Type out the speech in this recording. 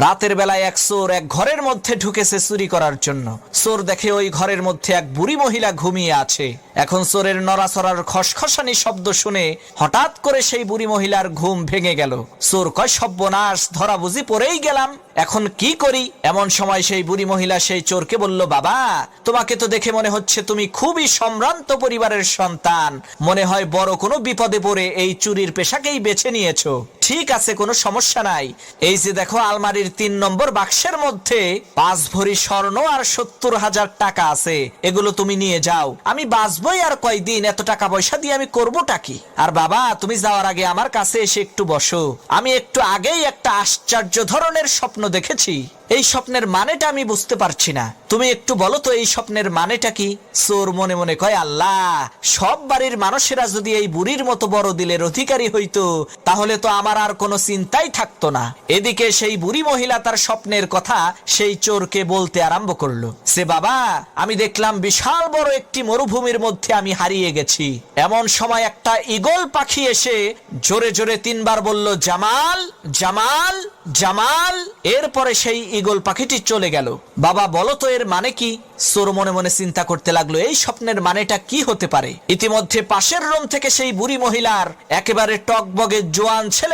রাতের বেলায় এক চোর এক ঘরের মধ্যে ঢুকেছে চুরি করার জন্য। চোর দেখে ওই ঘরের মধ্যে এক বুড়ি মহিলা ঘুমিয়ে আছে। এখন চোরের নড়াচড়ার খসখসানি শব্দ শুনে হঠাৎ করে সেই বুড়ি মহিলার ঘুম ভেঙে গেল। চোর কয়, সর্বনাশ, ধরা বুঝি পড়েই গেলাম, এখন কি করি? এমন সময় সেই বুড়ি মহিলা সেই চোরকে বলল, বাবা, তোমাকে তো দেখে মনে হচ্ছে তুমি খুবই সম্ভ্রান্ত পরিবারের সন্তান, মনে হয় বড় কোনো বিপদে পড়ে এই চুরির পেশাকেই বেছে নিয়েছো। ঠিক আছে, কোনো সমস্যা নাই। এই যে দেখো, আলমারির ৩ নম্বর বাক্সের মধ্যে ৫ ভরি স্বর্ণ আর ৭০,০০০ টাকা আছে, এগুলো তুমি নিয়ে যাও। আমি বাঁচবই আর কয়দিন, এত টাকা পয়সা দিয়ে আমি করবোটা কি? আর বাবা, তুমি যাওয়ার আগে আমার কাছে এসে একটু বসো। আমি একটু আগেই একটা আশ্চর্য ধরনের স্বপ্ন দেখেছি। এই স্বপ্নের মানেটা আমি বুঝতে পারছি না, তুমি একটু বলো তো এই স্বপ্নের মানেটা কি? চোর মনে মনে কয়, আল্লাহ, সব বাড়ির মানুষেরা যদি এই বুড়ির মতো বড় দিলের অধিকারী হইতো, তাহলে তো আমার আর কোনো চিন্তাই থাকতো না। এদিকে সেই বুড়ি মহিলা তার স্বপ্নের কথা সেই চোরকে বলতে আরম্ভ করলো। সে, বাবা, আমি দেখলাম বিশাল বড় একটি মরুভূমির মধ্যে আমি হারিয়ে গেছি। এমন সময় একটা ঈগল পাখি এসে জোরে জোরে ৩ বার বলল, জামাল, জামাল, জামাল। এরপরে সেই ঈগল পাখিটি চলে গেল। বাবা, বলো তো এর মানে কি? চোর মনে মনে চিন্তা করতে লাগলো, এই স্বপ্নের মানেটা কি হতে পারে? ইতিমধ্যে পাশের রুম থেকে সেই বুড়ি মহিলার একেবারে টকবগে জোয়ান ছেলে